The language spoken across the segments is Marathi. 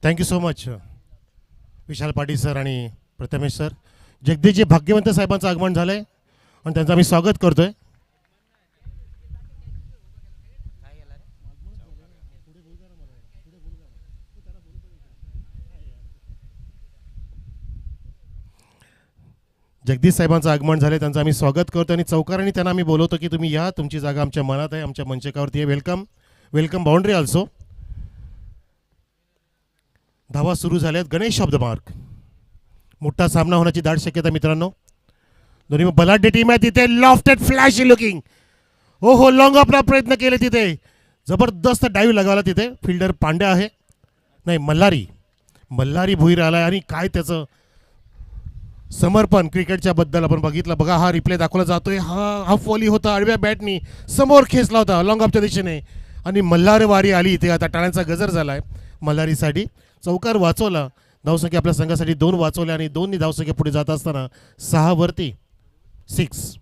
Thank you so much Vishal Patil sir आणि प्रथमेश सर. जगदीशजी भाग्यवंत साहेबांचं आगमन झालं आहे आणि त्यांचं आम्ही स्वागत करतो आहे. जगदीश साहेबांचं आगमन झालं, त्यांचं आम्ही स्वागत करतो आणि चौकारांनी त्यांना आम्ही बोलवतो की तुम्ही या, तुमची जागा आमच्या मनात आहे, आमच्या मंचकावरती आहे. Welcome welcome boundary also. धावा सुरू झाल्यात. Ganesh of the mark. मोठा सामना होण्याची दाट शक्यता मित्रांनो. दोन्ही बलाढ्य टीम आहे तिथे. Lofted flash looking. हो लॉंग ऑफला प्रयत्न केले तिथे. जबरदस्त डाईव्ह लगावला तिथे. फिल्डर पांड्या आहे, नाही मल्हारी भुईर आलाय आणि काय त्याचं समर्पण क्रिकेटच्या बद्दल आपण बघितलं. बघा हा रिप्ले दाखवला जातोय. हा हाफ वॉली होता, आडव्या बॅटनी समोर खेचला होता लॉंग ऑफच्या दिशेने आणि मल्हार वारी आली इथे. आता टाळ्यांचा गजर झालाय मल्हारीसाठी. चौकार वाचवला. धावसंख्या आपल्या संघासाठी 2 वाचवल्या आणि 2नी धावसंख्या पुढे जात असताना 6 वरती 6.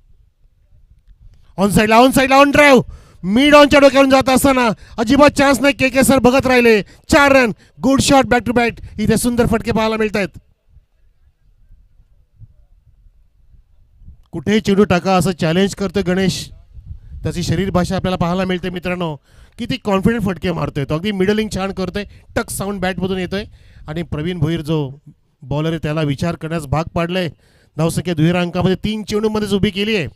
ऑन साईडला ऑन ड्राईव्ह. मिड ऑनच्या डोक्यावरून जात असताना अजिबात चान्स नाही. के सर बघत राहिले. 4 run. Good shot back to bat. इथे सुंदर फटके पाहायला मिळत आहेत. कुठेही चेंडू टाका असं चॅलेंज करतोय गणेश. त्याची शरीर भाषा आपल्याला पाहायला मिळते मित्रांनो. किती कॉन्फिडंट फटके मारतोय तो. अगदी मिडलिंग छान करतोय. टक साऊंड बॅटमधून येतोय आणि प्रवीण भोईर जो बॉलर आहे त्याला विचार करण्यास भाग पाडलंय. धावसंख्या दुहेरी अंकामध्ये 3 चेंडूमध्येच उभी केली आहे.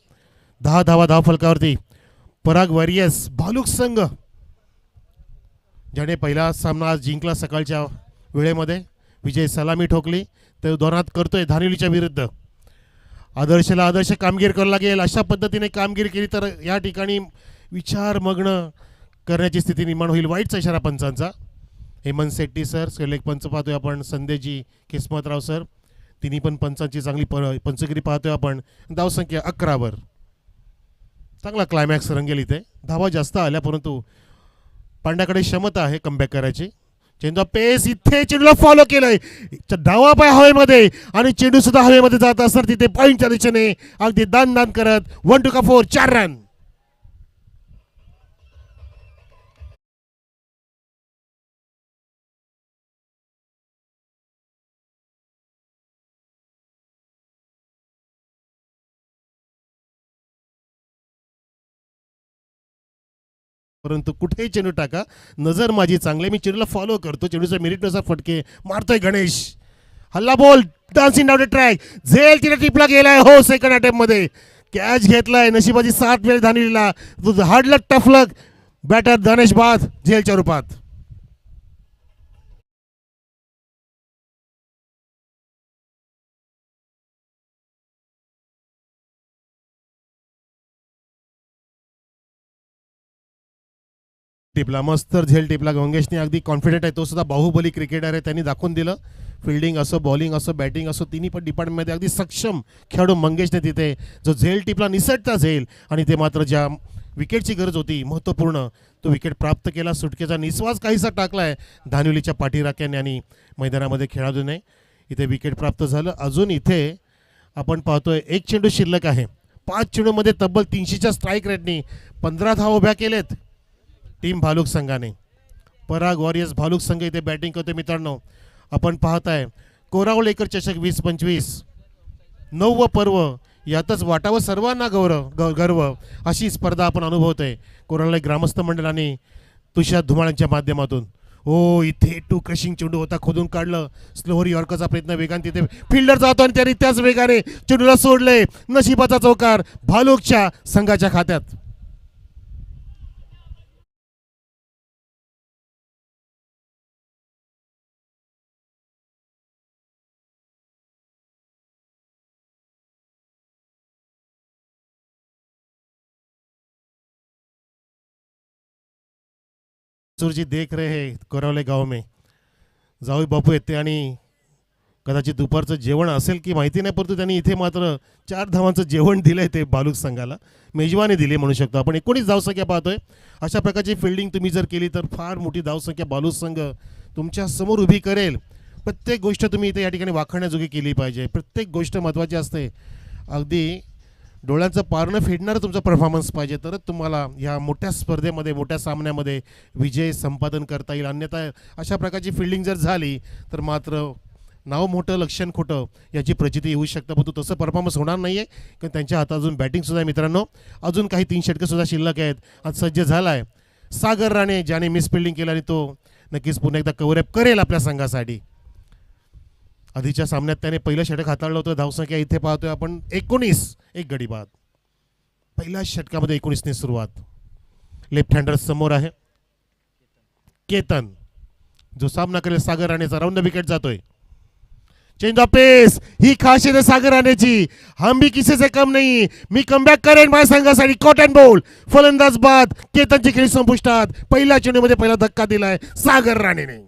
10 धावा धाव फलकावरती. पराग वॉरियर्स भालुक संघ ज्याने पहिला सामना आज जिंकला सकाळच्या वेळेमध्ये. विजय सलामी ठोकली. तो दोनात करतोय धानिवलीच्या विरुद्ध. आदर्शला आदर्श कामगिरी करावं लागेल. अशा पद्धतीने कामगिरी केली तर या ठिकाणी विचारमग्न करण्याची स्थिती निर्माण होईल. वाईटचा इशारा पंचांचा. हेमंत शेट्टी सर, सिलेक्ट पंच पाहतोय आपण. संदेशजी किस्मतराव सर, तिन्ही पण पंचांची चांगली पंचगिरी पाहतोय आपण. धावसंख्या 11 वर. चांगला क्लायमॅक्स रंगेल इथे. धावा जास्त आल्या परंतु पांड्याकडे क्षमता आहे कमबॅक करायची. चेंडू पेस इथे चेंडूला फॉलो केलंय. धावा पाय हवेमध्ये आणि चेंडू सुद्धा हवेमध्ये जात असतात तिथे पॉईंटच्या दिशेने अगदी दान करत. 1 to 4. 4 रन. परंतु कुठेही चेंडू टाका, नजर माझी चांगली. मी चेंडूला फॉलो करतो. चेंडूचा मेरिटनुसार फटके मारतोय गणेश. हल्ला ball dancing down the track. झेल तिला टिपला गेलाय. हो सेकंड अटेम्प्ट मध्ये कॅच घेतलाय. नशिबाची 7 वेळ धानिवलीला. हार्ड लक टफ लक. बॅटर धनेश बाद झेलच्या रूपात. टिपला मस्त झेल टिपला. गंगेशने अगदी कॉन्फिडेंट आहे. तो सुद्धा बाहुबली क्रिकेटर आहे. त्यांनी दाखवून दिलं. फिल्डिंग असो, बॉलिंग असो, बॅटिंग असो, तिन्ही पण डिपार्टमेंटमध्ये अगदी सक्षम खेळाडू मंगेशने तिथे जो झेल टिपला, निसटता झेल. आणि ते मात्र ज्या विकेटची गरज होती महत्त्वपूर्ण तो विकेट प्राप्त केला. सुटकेचा निश्वास काहीसा टाकलाय धानिवलीच्या पाठीराख्याने आणि मैदानामध्ये खेळाडूने. इथे विकेट प्राप्त झालं. अजून इथे आपण पाहतोय 1 चेंडू शिल्लक आहे. 5 चेंडूमध्ये तब्बल 300च्या स्ट्राईक रेटनी 15 धावा उभ्या केलेत टीम भालुक संघाने. पराग वॉरियर्स भालुक संघ इथे बॅटिंग करतोय मित्रांनो. आपण पाहताय कोरावळेकर चषक 2025 9व पर्व. यातच वाटावं सर्वांना गर्व अशी स्पर्धा आपण अनुभवतोय कोरावळे ग्रामस्थ मंडळाने तुषार धुमाळांच्या माध्यमातून. हो इथे 2 क्रशिंग चेंडू होता, खोदून काढलं. स्लोअर यॉर्करचा प्रयत्न वेगाने तिथे फिल्डर जातो आणि त्याने त्याच वेगाने चेंडूला सोडले. नशिबाचा चौकार भालुकच्या संघाच्या खात्यात. जी देख रहे हैं कोरावले गाव में जाऊ बापू येते आणि कदाचित दुपारचं जेवण असेल की माहिती नाही, परंतु त्यांनी इथे मात्र 4 धावांचं जेवण दिलंय ते भालुक संघाला. मेजवानी दिली म्हणू शकतो आपण. 19 धावसंख्या पाहतोय. अशा प्रकारची फिल्डिंग तुम्ही जर केली तर फार मोठी धावसंख्या भालुक संघ तुमच्या समोर उभी करेल. प्रत्येक गोष्ट तुम्ही इथे या ठिकाणी वाखाणण्याजोगी केली पाहिजे. प्रत्येक गोष्ट महत्त्वाची असते. अगदी डोळ्यांचं पारणं फेडणारं तुमचा परफॉर्मन्स पाहिजे, तरच तुम्हाला ह्या मोठ्या स्पर्धेमध्ये, मोठ्या सामन्यामध्ये विजय संपादन करता येईल. अन्यथा अशा प्रकारची फिल्डिंग जर झाली तर मात्र नाव मोठं लक्षण खोटं याची प्रचिती येऊ शकतं. परंतु तसं परफॉर्मन्स होणार नाही आहे, कारण त्यांच्या हातात अजून बॅटिंगसुद्धा आहे मित्रांनो. अजून काही 3 षटकंसुद्धा शिल्लक आहेत. आज सज्ज झाला आहे सागर राणे, ज्याने मिस फिल्डिंग केलं आणि तो नक्कीच पुन्हा एकदा कव्हरअप करेल आपल्या संघासाठी. आधीच्या सामन्यात त्याने पहिलं षटक हाताळलं होतं. धावसंख्या इथे पाहतोय आपण 19, एक गडी बाद. पहिल्या षटकामध्ये 19ने सुरुवात. लेफ्ट हँडर समोर आहे केतन, जो सामना करेल सागर राणेचा. राऊंड द विकेट जातोय. चेंज ऑफ पेस, ही खासियत आहे सागर राणेची. हम भी किसी से कम नहीं, मी कमबॅक करेन माझ्या संघासाठी. कॉटन बॉल, फलंदाज बाद. केतनची खेळी संपुष्टात. पहिल्या चेंडूमध्ये पहिला धक्का दिलाय सागर राणेने.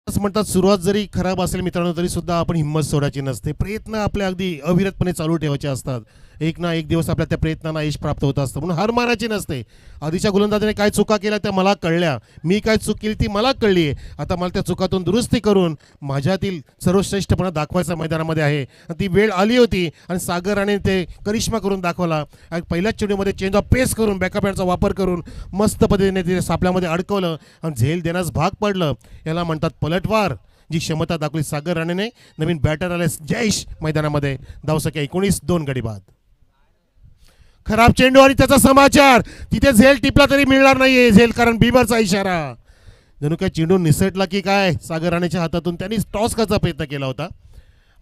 म्हणतात सुरुवात जरी खराब असेल मित्रांनो, तरी सुद्धा आपण हिंमत सोडायची नसते. प्रयत्न आपले अगदी अविरतपणे चालू ठेवायचे असतात. एक ना एक दिवस आपल्या त्या प्रयत्नांना यश प्राप्त होत असतं. म्हणून हार मारायची नसते. आधीच्या गोलंदाजाने काय चुका केल्या त्या मला कळल्या, मी काय चूक केली ती मला कळली आहे. आता मला त्या चुकातून दुरुस्ती करून माझ्यातील सर्वश्रेष्ठपणा दाखवायचा मैदानामध्ये आहे. ती वेळ आली होती आणि सागर राणे ते करिश्मा करून दाखवला. पहिल्याच चेंडूमध्ये चेंज ऑफ पेस करून बॅकअप हँडचा वापर करून मस्त पद्धतीने ते सापल्यामध्ये अडकवलं आणि झेल देण्यास भाग पडलं. याला म्हणतात पलटवार. जी क्षमता दाखवली सागर राणेने. नवीन बॅटर आले जयेश मैदानामध्ये. धावसंख्या 19, 2 गडी बाद. खराब चेंडू आणि त्याचा समाचार. तिथे झेल टिपला तरी मिळणार नाहीये झेल, कारण बिमरचा इशारा. जणू काय चेंडू निसटला की काय सागर राणेच्या हातातून. त्यांनी टॉस करायचा प्रयत्न केला होता.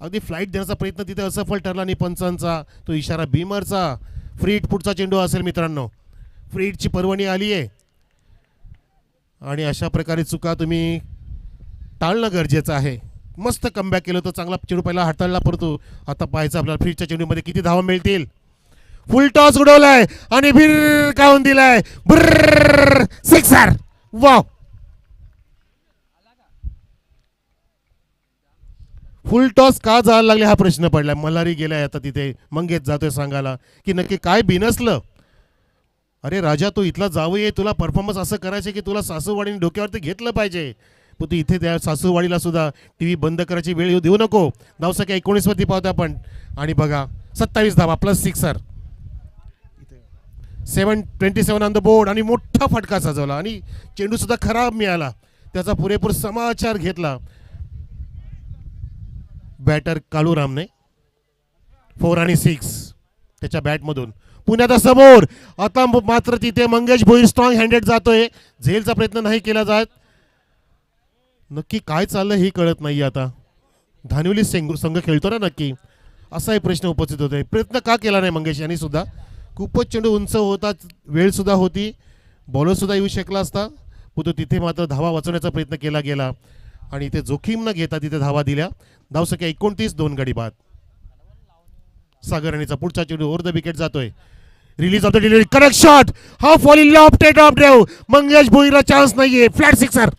अगदी फ्लाईट देण्याचा प्रयत्न तिथे असफल ठरला आणि पंचांचा तो इशारा बिमरचा. फ्रीट पुढचा चेंडू असेल मित्रांनो. फ्रीटची पर्वणी आली आहे आणि अशा प्रकारे चुका तुम्ही टाळणं गरजेचं आहे. मस्त कमबॅक केलं तर चांगला चेंडू पहिला हाताळला, परंतु आता पाहायचं आपल्याला फ्रीटच्या चेंडूमध्ये किती धावा मिळतील. फुल टॉस उडवलाय आणि भिर काढून दिलाय. ब्रर, सिक्सर. वाव, फुल टॉस का जायला लागले हा प्रश्न पडलाय. मल्हारी गेलाय आता तिथे. मंगेश जातोय सांगायला की नक्की काय बिनसलं. अरे राजा, तू इथला जावई आहे, तुला परफॉर्मन्स असं करायचं की तुला सासूवाडीने डोक्यावरती घेतलं पाहिजे. पण तू इथे त्या सासूवाडीला सुद्धा टी व्ही बंद करायची वेळ येऊ देऊ नको. धावसंख्या 19 वरती पाहतो आपण. आणि बघा 27 धावा plus sixer. 727 on the board आणि मोठा फटका सजवला आणि चेंडू सुद्धा खराब मिळाला. त्याचा पुरेपूर समाचार घेतला बॅटर काळूरामने. 4 आणि 6 त्याच्या बॅटमधून. पुण्याचा समोर आता मात्र तिथे मंगेश भोईर स्ट्रॉंग हँडेड जातोय. झेलचा प्रयत्न नाही केला जात. नक्की काय चाललं हे कळत नाही. आता धानिवली संघ खेळतो ना नक्की, असाही प्रश्न उपस्थित होतोय. प्रयत्न का केला नाही मंगेश यांनी सुद्धा. खूपच चेंडू उंच होता, वेळ सुद्धा होती, बॉलर सुद्धा येऊ शकला असता. परंतु तिथे मात्र धावा वाचवण्याचा प्रयत्न केला गेला आणि इथे जोखीम न घेता तिथे धावा दिल्या. धावसंख्या 29, 2 गडी बाद. सागर राणेचा पुढचा चेंडू ओव्हर द विकेट जातोय. Release of the delivery, correct shot. हा fully lofted off drive. Mangesh भोईरला चान्स नाहीये. Flat sixer.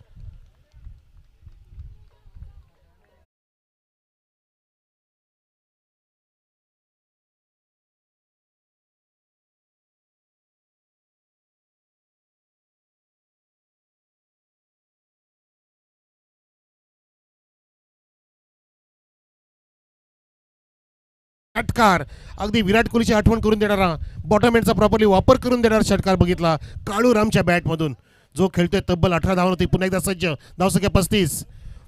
षटकार, अगदी विराट कोहलीची आठवण करून देणारा, बॉटम एंडचा प्रॉपरली वापर करून देणारा षटकार बघितला काळूरामच्या बॅटमधून. जो खेळतोय तब्बल 18 धावा होती. पुन्हा एकदा सज्ज. धावसंख्या 35.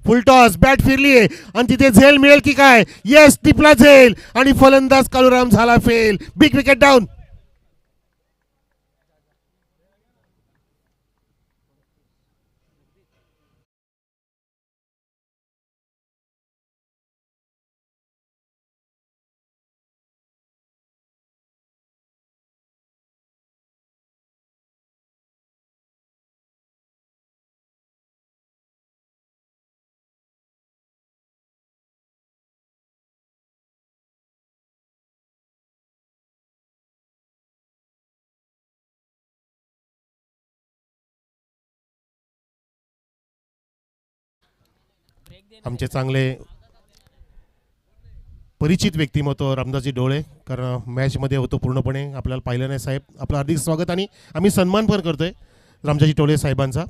फुल टॉस, बॅट फिरली आहे आणि तिथे झेल मिळेल की काय. येस, टिपला झेल आणि फलंदाज काळूराम झाला फेल. Big wicket down. आमचे चांगले परिचित व्यक्तिमत्व रामदासजी डोळे, कारण मॅचमध्ये होतो पूर्णपणे. आपल्याला पाहिलं नाही साहेब, आपलं हार्दिक स्वागत आणि आम्ही सन्मान पण करतोय रामदासजी डोळे साहेबांचा.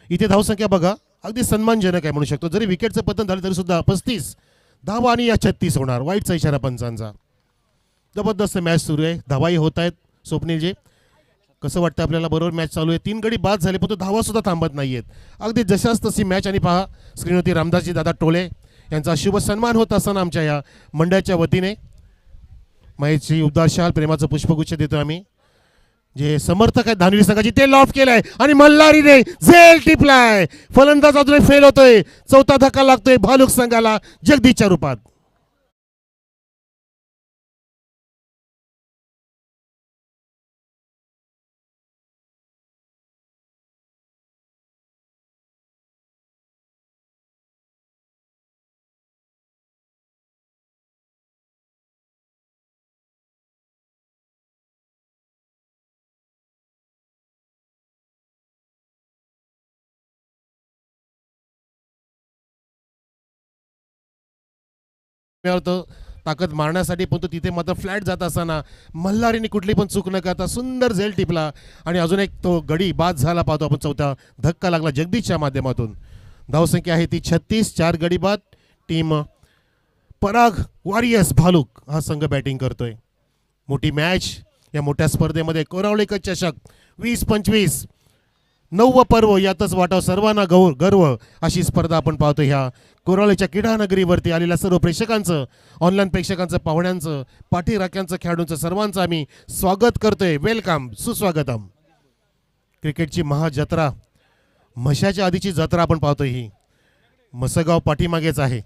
इथे धावसंख्या बघा अगदी सन्मानजनक आहे म्हणू शकतो. जरी विकेटचं पतन झालं तरी सुद्धा 35 धावा आणि या 36 होणार. वाईटचा इशारा पंचांचा. जबरदस्त मॅच सुरू आहे, धावाही होत आहेत. स्वप्नीलजी कसं वाटतं आपल्याला? बरोबर मॅच चालू आहे, 3 गडी बाद झाले पण तो धावा सुद्धा थांबत नाहीयेत. अगदी जशाच तशी मॅच. आणि पहा स्क्रीनवरती रामदासजी दादा टोळे यांचा शुभ सन्मान होत असताना आमच्या या मंडळाच्या वतीने महेशची उबदार शाल प्रेमाचं पुष्पगुच्छ देतो आम्ही. जे समर्थक आहेत धानवी संघाची ते लॉफ केलाय आणि मल्हारीने झेल टिपलाय. फलंदाज अजून फेल होतोय. चौथा धक्का लागतोय भालुक संघाला जगदीशच्या रूपात. ताकद मारण्यासाठी पण तो तिथे मात्र फ्लॅट जात असताना मल्हारीने कुठली पण चूक न करता सुंदर झेल टिपला. आणि अजून एक तो गडी बाद झाला पाहतो आपण. चौथा धक्का लागला जगदीशच्या माध्यमातून. धावसंख्या आहे ती 36. 4 गडी बाद. टीम पराग वॉरियर्स भालुक हा संघ बॅटिंग करतोय. मोठी मॅच या मोठ्या स्पर्धेमध्ये कोरावळेकर चषक 20-25 9वं पर्व यातच वाटाव सर्वांना गर्व अशी स्पर्धा आपण पाहतो. ह्या कोराळेच्या क्रीडा नगरीवरती आलेल्या सर्व प्रेक्षकांचं, ऑनलाईन प्रेक्षकांचं, पाहुण्यांचं, पाठीराख्यांचं, खेळाडूंचं सर्वांचं आम्ही स्वागत करतोय. वेलकम, सुस्वागतम. क्रिकेटची महाजत्रा, म्हशाच्या आधीची जत्रा आपण पाहतोय. ही मसगाव पाठीमागेच आहे.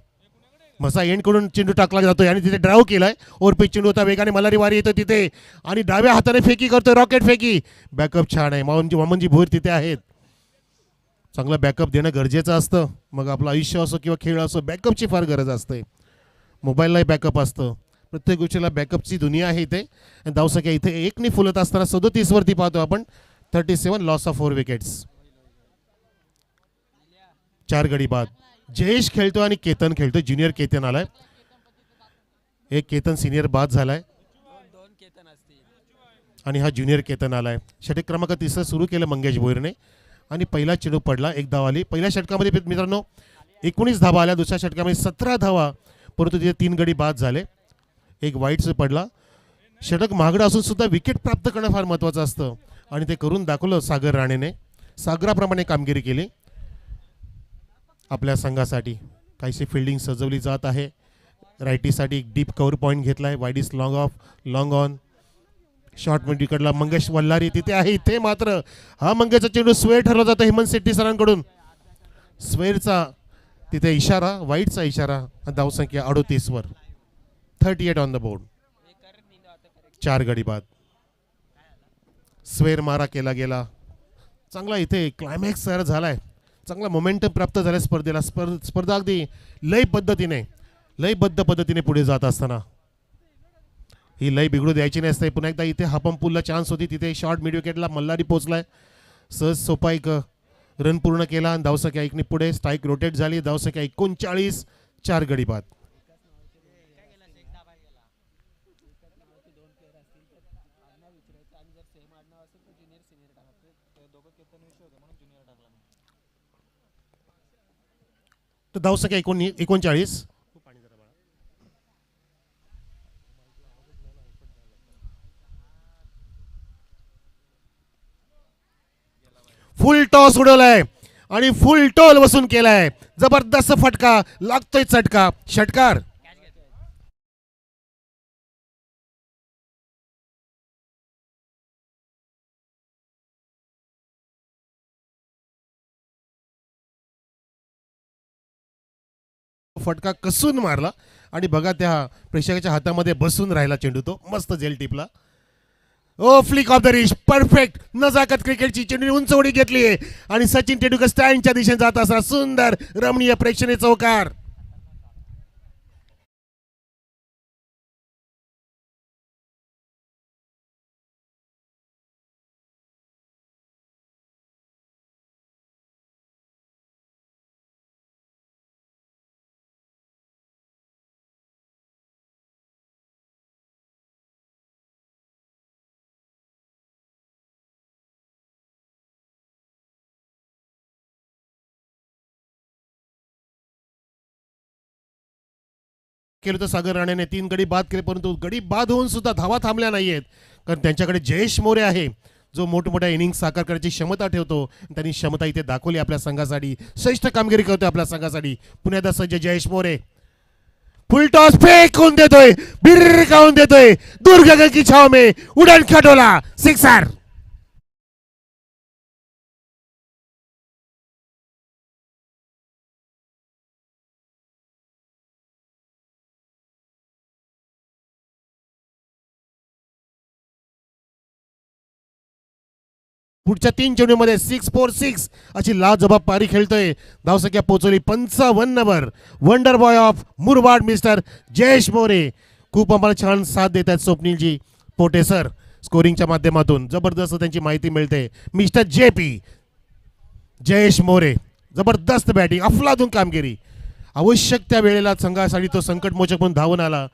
मसा एंडकडून चेंडू टाकला जातोय आणि तिथे ड्राईव्ह केलाय. ओरपीच चेंडू होता, वेगाने मल्हारी वारी येतो तिथे आणि डाव्या हाताने फेकी करतोय, रॉकेट फेकी. बॅकअप छान आहे. वामनजी भोईर तिथे आहेत. चांगलं बॅकअप देणं गरजेचं असतं. मग आपलं आयुष्य असो किंवा खेळ असो, बॅकअपची फार गरज असते. मोबाईललाही बॅकअप असतं. प्रत्येक गोष्टीला बॅकअपची दुनिया आहे इथे. धावसंख्या इथे 1 फुलत असताना 37 वरती पाहतो आपण. 37 लॉस ऑफ 4 विकेट्स. 4 गडी बाद. जयेश खेळतो आणि केतन खेळतो. ज्युनियर केतन आलाय. एक केतन सिनियर बाद झालाय आणि हा ज्युनियर केतन आलाय. षटक क्रमांक 3 सुरू केलं मंगेश भोईरने आणि पहिला चेंडू पडला. 1 धाव आली. पहिल्या षटकामध्ये मित्रांनो 19 धावा आल्या. दुसऱ्या षटकामध्ये 17 धावा, परंतु तिथे 3 गडी बाद झाले. एक वाईट पडला. षटक महागडं असून सुद्धा विकेट प्राप्त करणं फार महत्त्वाचं असतं आणि ते करून दाखवलं सागर राणेने. सागराप्रमाणे कामगिरी केली आपल्या संघासाठी. काहीशी फिल्डिंग सजवली जात आहे. रायटीसाठी एक डीप कव्हर पॉईंट घेतलाय. Wide is long off, long on. Short विकेटला मंगेश वल्हारी तिथे आहे. इथे मात्र हा मंगेशचा चेंडू स्वेर ठरला जातो हेमंत शेट्टी सरांकडून. स्वेरचा तिथे इशारा, वाईटचा इशारा. धावसंख्या 38 वर. 38 ऑन द बोर्ड. 4 गडी बाद. स्वेर मारा केला गेला. चांगला इथे क्लायमॅक्स तयार झालाय. चांगला मोमेंटम प्राप्त झाला स्पर्धेला. स्पर्धा अगदी लयबद्ध पद्धतीने पुढे जात असताना ही लय बिघडू द्यायची नसते. पुन्हा एकदा इथे हापम पुलला चान्स होती. तिथे शॉर्ट मिड विकेटला मल्हारी पोचलाय. सहज सोपा एक रन पूर्ण केला आणि धावसंख्या 1 पुढे. स्ट्राईक रोटेट झाली. धावसंख्या 39. 4 गडी बाद. तर धावसंख्या 39. फुल टॉस उडवलाय आणि फुल टोल वसूल केलाय. जबरदस्त फटका लागतोय. चटका षटकार. फटका कसून मारला आणि बघा त्या प्रेक्षकाच्या हातामध्ये बसून राहिला चेंडू. तो मस्त झेल टिपला. Oh flick off the wrist. Perfect नजाकत क्रिकेटची. चेंडू उंच उडी घेतली आणि सचिन तेंडुलकर स्टँडच्या दिशेने जात असताना सुंदर रमणीय प्रेक्षणीय चौकार. केलं होतं सागर राणेने, 3 गडी बाद केले, परंतु गडी बाद होऊन सुद्धा धावा थांबल्या नाहीयेत. कारण त्यांच्याकडे जयेश मोरे आहे जो मोठमोठ्या इनिंग्स साकार करण्याची क्षमता ठेवतो. त्यांनी क्षमता इथे दाखवली आपल्या संघासाठी, श्रेष्ठ कामगिरी करतोय आपल्या संघासाठी. पुण्याचा सज्ज जयेश मोरे फुल टॉस फेकून देतोय, बिरकावून देतोय, दुर्गगन की छाव में उड़न खटोला, सिक्सर. पुढच्या 3 चेंडूमध्ये 6-4-6 अशी लाजबाब पारी खेळतोय. धावसंख्या पोहोचवली 55 वर. Wonder boy of Murbad mister Jayesh More खूप आम्हाला छान साथ देत आहेत स्वप्नीलजी पोटे सर. स्कोरिंगच्या माध्यमातून जबरदस्त त्यांची माहिती मिळते. मिस्टर JP जयेश मोरे जबरदस्त बॅटिंग, अफलातून कामगिरी. आवश्यक त्या वेळेला संघासाठी तो संकटमोचक म्हणून धावून आला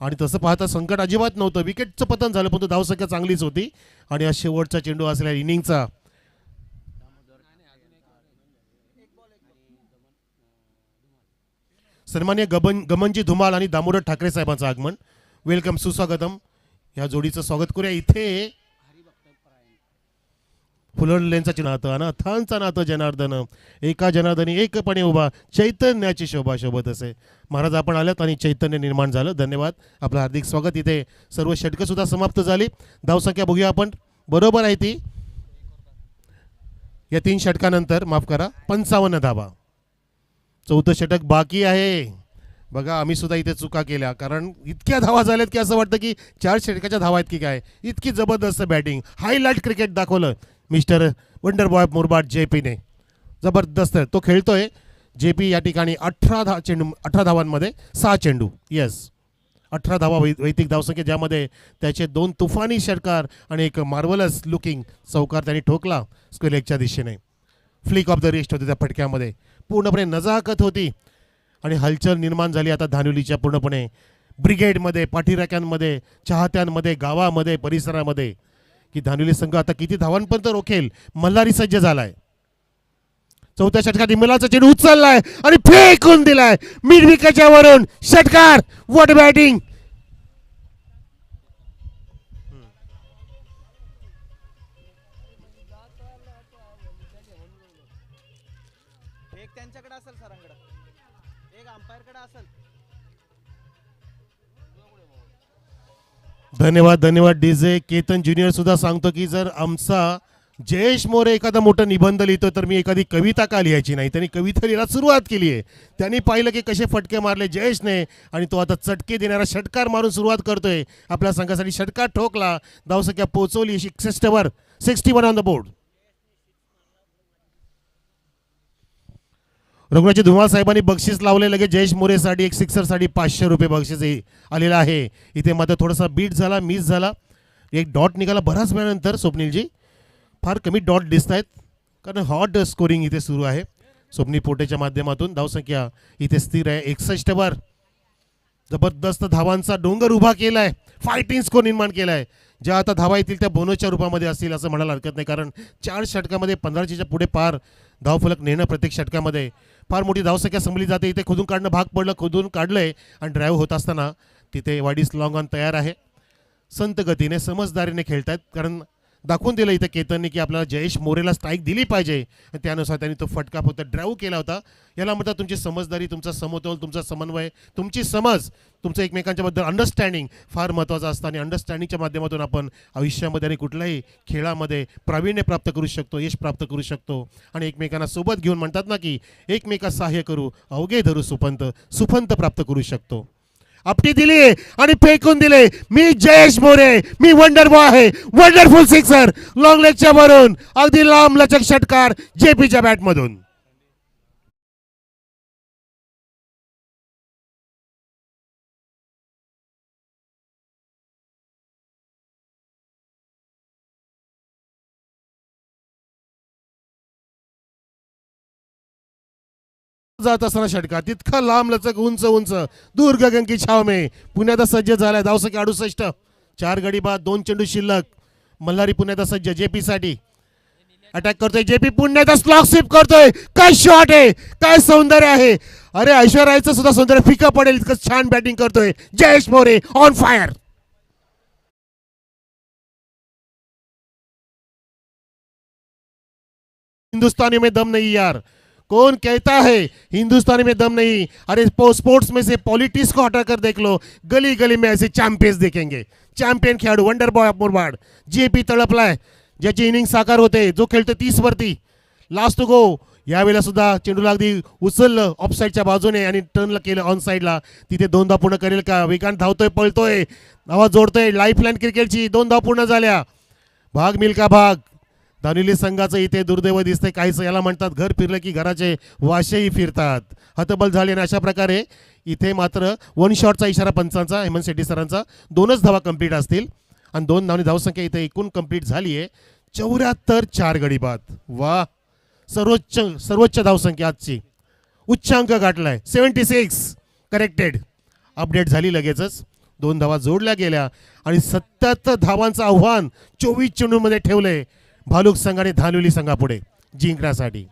आणि तसं पाहता संकट अजिबात नव्हतं. विकेटचं पतन झालं परंतु धावसंख्या चांगलीच होती. आणि हा शेवटचा चेंडू असलेल्या इनिंगचा सन्मान्य गमनजी धुमाल आणि दामोदर ठाकरे साहेबांचं आगमन. वेलकम, सुस्वागतम. या जोडीचं स्वागत करूया. इथे फुलणलेंचा नातं अनाथांचा नातं जनार्दन, एका जनार्दनी एकपणे उभा, चैतन्याची शोभा शोभत असे. महाराज आपण आल्यात आणि चैतन्य निर्माण झालं. धन्यवाद, आपलं हार्दिक स्वागत. इथे सर्व षटकं सुद्धा समाप्त झाली. धावसंख्या बघूया आपण, बरोबर आहे ती या 3 षटकानंतर, माफ करा, 55 धावा. 4थं षटक बाकी आहे. बघा आम्ही सुद्धा इथे चुका केल्या, कारण इतक्या धावा झाल्यात की असं वाटतं की 4 षटकाच्या धावा आहेत की काय. इतकी जबरदस्त बॅटिंग, हायलाइट क्रिकेट दाखवलं मिस्टर वंडर बॉय मुरबाड JPने. जबरदस्त तो खेळतोय. JP या ठिकाणी 18 धावांमध्ये 6 चेंडू, येस 18 धावा वैयक्तिक धावसंख्या, ज्यामध्ये त्याचे 2 तुफानी षटकार आणि एक मार्वलस लुकिंग चौकार त्यांनी ठोकला स्क्वेअर लेगच्या दिशेने. फ्लिक ऑफ द रिस्ट होते त्या फटक्यामध्ये, पूर्णपणे नजाकत होती आणि हलचल निर्माण झाली आता धानुलीच्या पूर्णपणे ब्रिगेडमध्ये, पाठीराख्यांमध्ये, चाहत्यांमध्ये, गावामध्ये, परिसरामध्ये, की धानुली संघ आता किती धावांपर्यंत रोखेल. मल्हारी सज्ज झालाय. 4थ्या षटकात इमलाचा चेंडू उचललाय आणि फेकून दिलाय मिड विकेटच्या वरून. षटकार, व्हॉट बॅटिंग. एक त्यांच्याकडे असेल, सरांकडे एक अंपायरकडे असेल. धन्यवाद, धन्यवाद. डीजे केतन ज्युनियर सुद्धा सांगतो की जर आमचा जयेश मोरे एखादा मोठा निबंध लिहितो तर मी एखादी कविता का लिहायची नाही. त्यांनी कविता लिहायला सुरुवात केली आहे. त्यांनी पाहिलं की कसे फटके मारले जयेशने आणि तो आता चटके देणारा षटकार मारून सुरुवात करतोय. आपल्या संघासाठी षटकार ठोकला, धावसंख्या पोहोचवली 61 वर, 61 on the board. Raghunathji Dhumal साहेबांनी बक्षीस लावले लगेच जयेश मोरेसाठी. एक सिक्सरसाठी 500 रुपये बक्षीस आलेलं आहे. इथे मात्र थोडासा बीट झाला, मिस झाला, एक डॉट निघाला बऱ्याच वेळानंतर. स्वप्नीलजी फार कमी डॉट दिसत आहेत कारण हॉट स्कोरिंग इथे सुरू आहे. स्वप्नील पोटेच्या माध्यमातून धावसंख्या इथे स्थिर आहे 61 वर. जबरदस्त धावांचा डोंगर उभा केलाय, फायटिंग स्कोर निर्माण केलाय. ज्या आता धावा येतील त्या बोनसच्या रूपामध्ये असतील असं म्हणायला हरकत नाही, कारण 4 षटकामध्ये 15च्या पुढे पार धावफलक नेणं प्रत्येक षटकामध्ये फार मोठी धावसंख्या संभली जाते. इथे खोदून काढणं भाग पडलं, खोदून काढलंय आणि ड्राईव्ह होत असताना तिथे वाडीस लॉंग ऑन तयार आहे. संत गतीने समजदारीने खेळतायत, कारण दाखवून दिलं इथं केतनने की आपल्याला जयेश मोरेला स्ट्राईक दिली पाहिजे. त्यानुसार त्यांनी तो फटका फक्त ड्राईव्ह केला होता. याला म्हणतात तुमची समजदारी, तुमचा समतोल, तुमचा समन्वय, तुमची समज, तुमचं एकमेकांच्याबद्दल अंडरस्टँडिंग फार महत्त्वाचं असतं. आणि अंडरस्टँडिंगच्या माध्यमातून आपण आयुष्यामध्ये आणि कुठल्याही खेळामध्ये प्रावीण्य प्राप्त करू शकतो, यश प्राप्त करू शकतो. आणि एकमेकांना सोबत घेऊन म्हणतात ना की एकमेका सहाय्य करू, अवघे धरू सुपंत, सुपंत प्राप्त करू शकतो. आपटी दिली आणि फेकून दिले. मी जयेश मोरे, मी वंडर बॉय आहे. वंडरफुल सिक्सर लॉंग लेगच्या वरून, अगदी लांब लचक षटकार JPच्या बॅटमधून. जात असताना षटकार तितका लांब लचक, उंच उंच, दूर गगन की छाव में. पुण्याचा सज्ज झालाय. धावसंख्या 68, 4 गडी बाद, 2 चेंडू शिल्लक. मल्हारी पुण्याचा सज्ज JP साठी. अटॅक करतोय जेपी पुन्हा स्लॉक स्वीप करतोय. काय शॉट आहे, काय सौंदर्य आहे. अरे ऐश्वर्याचं सुद्धा सौंदर्य फिका पडेल इतकं छान बॅटिंग करतोय जयेश मोरे ऑन फायर. हिंदुस्तानी में दम नहीं यार, कौन कहता है हिंदुस्तानी में दम नहीं. अरे स्पोर्ट्स में से पॉलिटिक्स को हटाकर देख लो, गली गली में ऐसे चॅम्पियन्स देखेंगे. चॅम्पियन खेळाडू वंडर बॉय मुरबाड जेपी तळपलाय, ज्याची इनिंग साकार होते, जो खेळतो 30 वरती. Last two go. यावेळेला सुद्धा चेंडूला अगदी उचललं ऑफसाईडच्या बाजूने आणि टर्नला केलं ऑन साईडला. तिथे 2 धाव पूर्ण करेल का. वेगान धावतोय, पळतोय, धावा जोडतोय. लाईफ लाईन क्रिकेटची 2 धाव पूर्ण झाल्या. भाग मिल्का भाग. दानिली संघाचं इथे दुर्दैव दिसतंय. काहीच याला म्हणतात घर फिरलं की घराचे वाशेही फिरतात. हतबल झाले आणि अशा प्रकारे इथे मात्र 1 शॉटचा इशारा पंचांचा, हेमंत शेट्टी सरांचा. 2च धावा कंप्लीट असतील आणि 2 धावनी धावसंख्या इथे एकूण कंप्लीट झाली आहे 74 4 गडी बाद. वा, सर्वोच्च धावसंख्या आजची. उच्चांक गाठलाय 76. करेक्टेड. अपडेट झाली लगेचच. 2 धावा जोडल्या गेल्या आणि 77 धावांचं आव्हान 24 चेंडूमध्ये ठेवलंय भालुक संघ आणि धानुली संघापुढे जिंकण्यासाठी.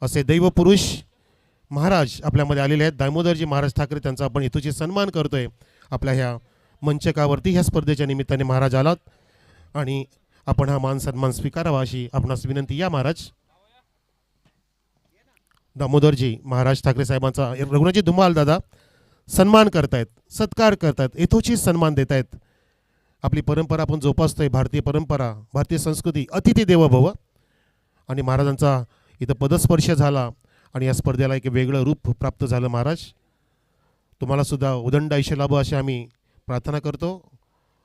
असे दैवपुरुष महाराज आपल्यामध्ये आलेले आहेत. दामोदरजी महाराज ठाकरे, त्यांचा आपण इथूची सन्मान करतोय आपल्या ह्या मंचकावरती. ह्या स्पर्धेच्या निमित्ताने महाराज आलात आणि आपण हा मान सन्मान स्वीकारावा अशी आपणास विनंती. या महाराज. दामोदरजी महाराज ठाकरे साहेबांचा रघुनाथजी धुमाल दादा सन्मान करतायत, सत्कार करतायत, यथोचित सन्मान देत आहेत. आपली परंपरा आपण जोपासतोय, भारतीय परंपरा, भारतीय संस्कृती. अतिथी देवो भव. आणि महाराजांचा इथं पदस्पर्श झाला आणि या स्पर्धेला एक वेगळं रूप प्राप्त झालं. महाराज, तुम्हाला सुद्धा उदंड आयुष्य लाभो अशी आम्ही प्रार्थना करतो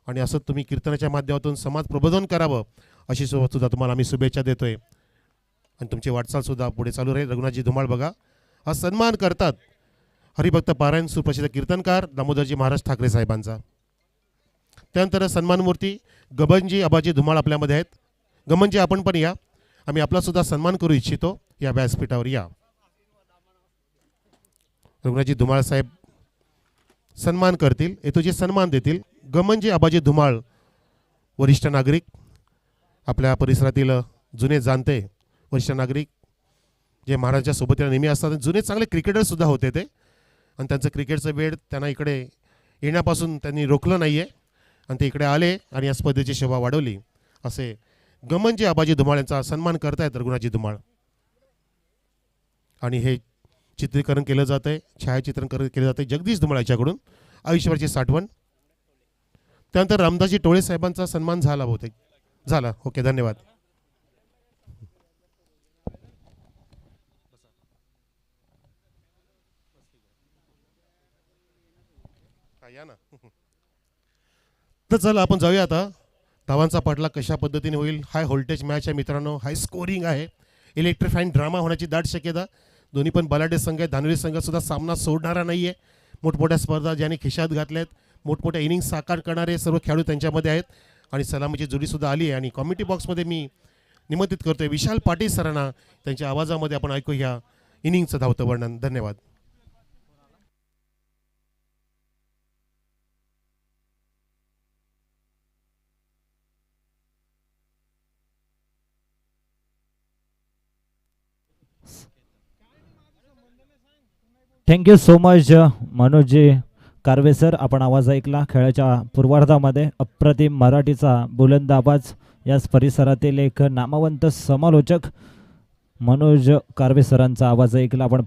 आणि असं तुम्ही कीर्तनाच्या माध्यमातून समाज प्रबोधन करावं अशी सुद्धा तुम्हाला आम्ही शुभेच्छा देतोय. आणि तुमची वाटचाल सुद्धा पुढे चालू राहील. रघुनाथजी धुमाळ बघा हा सन्मान करतात हरिभक्त पारायण सुप्रसिद्ध कीर्तनकार दामोदरजी महाराज ठाकरे साहेबांचा. त्यानंतर सन्मानमूर्ती गमनजी आबाजी धुमाळ आपल्यामध्ये आहेत. गमनजी आपण पण या, आम्ही आपला सुद्धा सन्मान करू इच्छितो या व्यासपीठावर. या रघुनाथजी धुमाळ साहेब सन्मान करतील, येतोचे सन्मान देतील. गमनजी आबाजी धुमाळ वरिष्ठ नागरिक, आपल्या परिसरातील जुने जाणते वरिष्ठ नागरिक जे महाराजांच्या सोबतीला नेहमी असतात. जुने चांगले क्रिकेटर सुद्धा होते ते आणि त्यांचं क्रिकेटचं वेळ त्यांना इकडे येण्यापासून त्यांनी रोखलं नाही आहे आणि ते इकडे आले आणि या स्पर्धेची शोभा वाढवली. असे गमनजी आबाजी धुमाळ यांचा सन्मान करतायत रघुनाथजी धुमाळ. आणि हे चित्रीकरण केलं जातं आहे, छायाचित्रण केलं जातं आहे जगदीश धुमाळ याच्याकडून. आयुष्यभराची साठवण. त्यानंतर रामदासजी टोळे साहेबांचा सन्मान झाला बहुतेक. झाला, ओके, धन्यवाद. या ना. तर चला आपण जाऊया आता. धावांचा पाठलाग कशा पद्धतीने होईल. हाय व्होल्टेज मॅच आहे मित्रांनो, हाय स्कोरिंग आहे, इलेक्ट्रिफाईंग ड्रामा होण्याची दाट शक्यता. दोन्ही पण बलाढ्य संघ आहेत. धानुली संघ सुद्धा सामना सोडणारा नाही आहे. मोठमोठ्या स्पर्धा ज्यांनी खिशात घातल्या आहेत, मोठमोठ्या इनिंग साकार करणारे सर्व खेळाडू त्यांच्यामध्ये आहेत. आणि सलामीची जोडीसुद्धा आली आहे. आणि कॉमेंट्री बॉक्समध्ये मी निमंत्रित करतोय विशाल पाटील सरांना. त्यांच्या आवाजामध्ये आपण ऐकू ह्या इनिंगचं धावतं वर्णन. धन्यवाद. Thank you so much Manojji Karve sir. आपण आवाज ऐकला खेळाच्या पूर्वार्धामध्ये. अप्रतिम मराठीचा बुलंद आवाज. याच परिसरातील एक नामवंत समालोचक मनोज कारवे सरांचा आवाज ऐकला आपण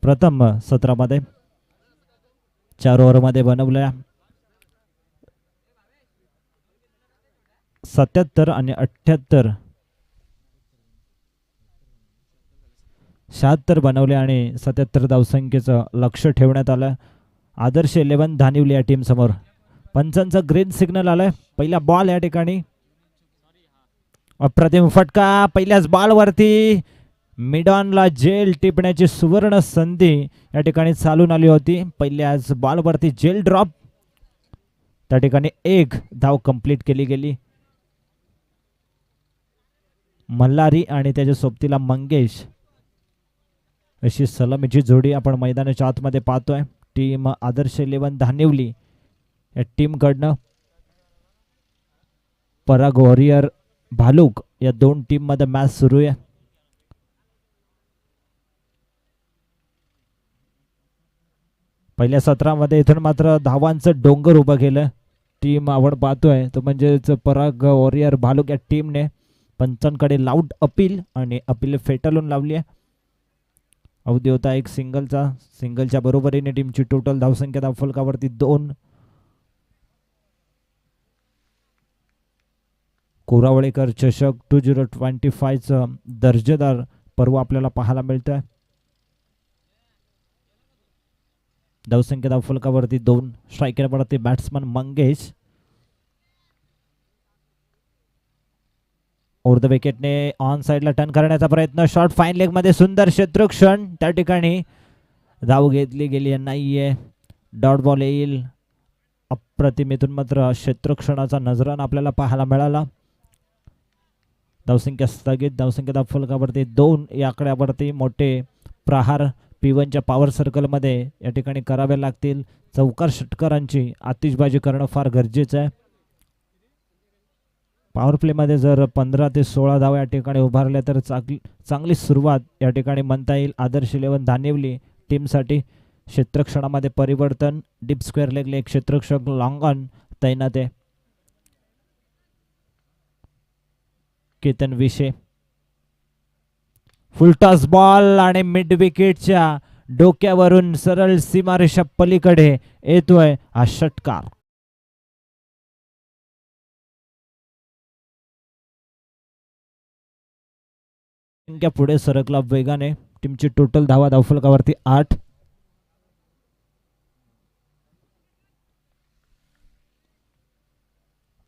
प्रथम सत्रामध्ये. 4 ओव्हरमध्ये बनवल्या 77 आणि 78 76 बनवले आणि 77 धावसंख्येचं लक्ष ठेवण्यात आलं. आदर्श 11 धानिवली या टीम समोर. पंचांचा ग्रीन सिग्नल आलाय. पहिला बॉल या ठिकाणी. अप्रतिम फटका पहिल्याच बॉलवरती. मिडॉनला जेल टिपण्याची सुवर्ण संधी या ठिकाणी चालून आली होती. पहिल्याच बॉलवरती जेल ड्रॉप, त्या ठिकाणी एक धाव कंप्लीट केली गेली. मल्हारी आणि त्याच्या सोबतीला मंगेश अशी सलामीची जोडी आपण मैदानाच्या आतमध्ये पाहतोय. टीम आदर्श 11 धानिवली या टीमकडनं पराग वॉरियर भालुक या दोन टीम मध्ये मॅच सुरू आहे. पहिल्या सत्रामध्ये इथून मात्र धावांचं डोंगर उभं केलं. टीम आपण पाहतोय तो म्हणजेच पराग वॉरियर भालुक या टीमने पंचांकडे लाऊड अपील आणि अपील फेटाळून लावली आहे. अवधी होता एक सिंगलच्या बरोबरीने टीमची टोटल धावसंख्या धावफलकावरती 2. कोरावळेकर चषक 2025 दर्जेदार पर्व आपल्याला पाहायला मिळतोय. धावसंख्या धावफलकावरती 2. स्ट्रायकरवरती बॅट्समन मंगेश. ओव्हर द विकेटने ऑन साइडला टर्न करण्याचा प्रयत्न, शॉर्ट फाईन लेग मध्ये सुंदर क्षेत्ररक्षण, त्या ठिकाणी धाव घेतली गेली नाहीये. डॉट बॉल येईल. अप्रतिम इथून मात्र क्षेत्ररक्षणाचा नजराना आपल्याला पाहायला मिळाला. धावसंख्या स्थगित. धावसंख्या धावफलकावरती 2 या आकड्यावरती मोठे प्रहार P1च्या पॉवर सर्कलमध्ये या ठिकाणी करावे लागतील. चौकार षटकारांची आतिषबाजी करणं फार गरजेचं आहे. पॉवर प्लेमध्ये जर 15 ते 16 धावा या ठिकाणी उभारल्या तर चांगली सुरुवात या ठिकाणी म्हणता येईल आदर्श 11 धानिवली टीमसाठी. क्षेत्ररक्षणामध्ये परिवर्तन. डीप स्क्वेअर लेगले एक क्षेत्ररक्षक लॉंग ऑन तैनात आहे. केतन विषे. फुलटॉस बॉल आणि मिड विकेटच्या डोक्यावरून सरळ सीमारेषा पलीकडे येतोय हा षटकार. पुढे सरकला वेगाने. टीमची टोटल धावा धावफलकावरती 8.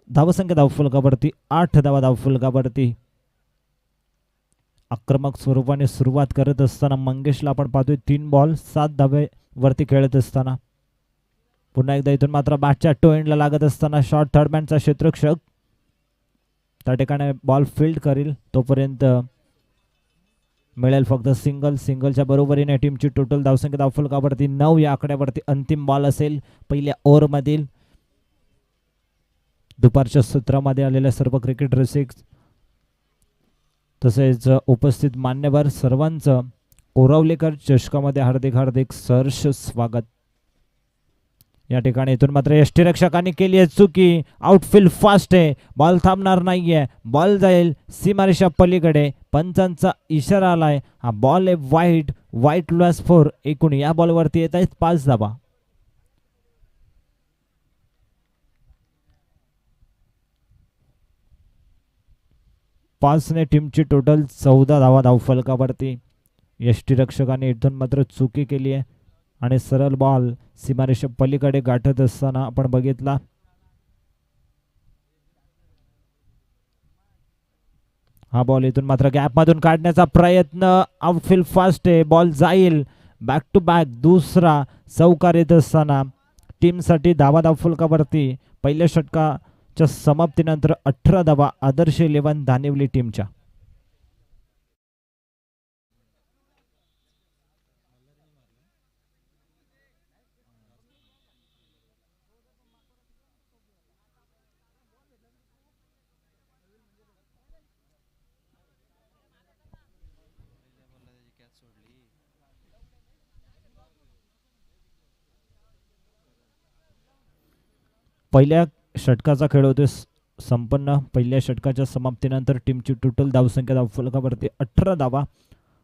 धावसंख्या धावफलकावरती 8 धावा धावफलकावरती. आक्रमक स्वरूपाने सुरुवात करत असताना मंगेशला आपण पाहतोय 3 बॉल 7 धावे वरती खेळत असताना. पुन्हा एकदा इथून मात्र बॅटच्या टो एंडला लागत असताना शॉर्ट थर्डमॅनचा क्षेत्ररक्षक त्या ठिकाणी बॉल फील्ड करील तोपर्यंत मिळेल फक्त सिंगलच्या बरोबरीने टीमची टोटल धावसंख्या धावफलकावरती 9 या आकड्यावरती अंतिम बॉल असेल पहिल्या ओव्हरमधील. दुपारच्या सत्रामध्ये आलेल्या सर्व क्रिकेट रसिक तसेच उपस्थित मान्यवर सर्वांचं कोरावलेकर चषकामध्ये हार्दिक सहर्ष स्वागत. या ठिकाणी इथून मात्र यष्टीरक्षकांनी केली आहे चुकी. आउटफील्ड फास्ट आहे. बॉल थांबणार नाहीये. बॉल जाईल सीमारेषा पलीकडे. पंचांचा इशारा आलाय. हा बॉल आहे वाईट लॉस 4. एकूण या बॉलवरती येत आहेत 5 धावा. पाचने टीमची टोटल 14 धावा धावफलकावरती. यष्टीरक्षकाने इथून मात्र चुकी केली आहे आणि सरळ बॉल सीमारेषा पलीकडे गाठत असताना आपण बघितला. हा बॉल इथून मात्र गॅप मधून काढण्याचा प्रयत्न. आउटफील्ड फास्ट आहे. बॉल जाईल. बॅक टू बॅक दुसरा चौकार येत असताना टीमसाठी धावा धावफलकावरती पहिल्या षटकाच्या समाप्तीनंतर 18 धावा आदर्श 11 धानिवली टीमच्या. पहिल्या षटकाचा खेळ होते संपन्न. पहिल्या षटकाच्या समाप्तीनंतर टीमची टोटल धावसंख्या धावफलकावरती 18 धावा.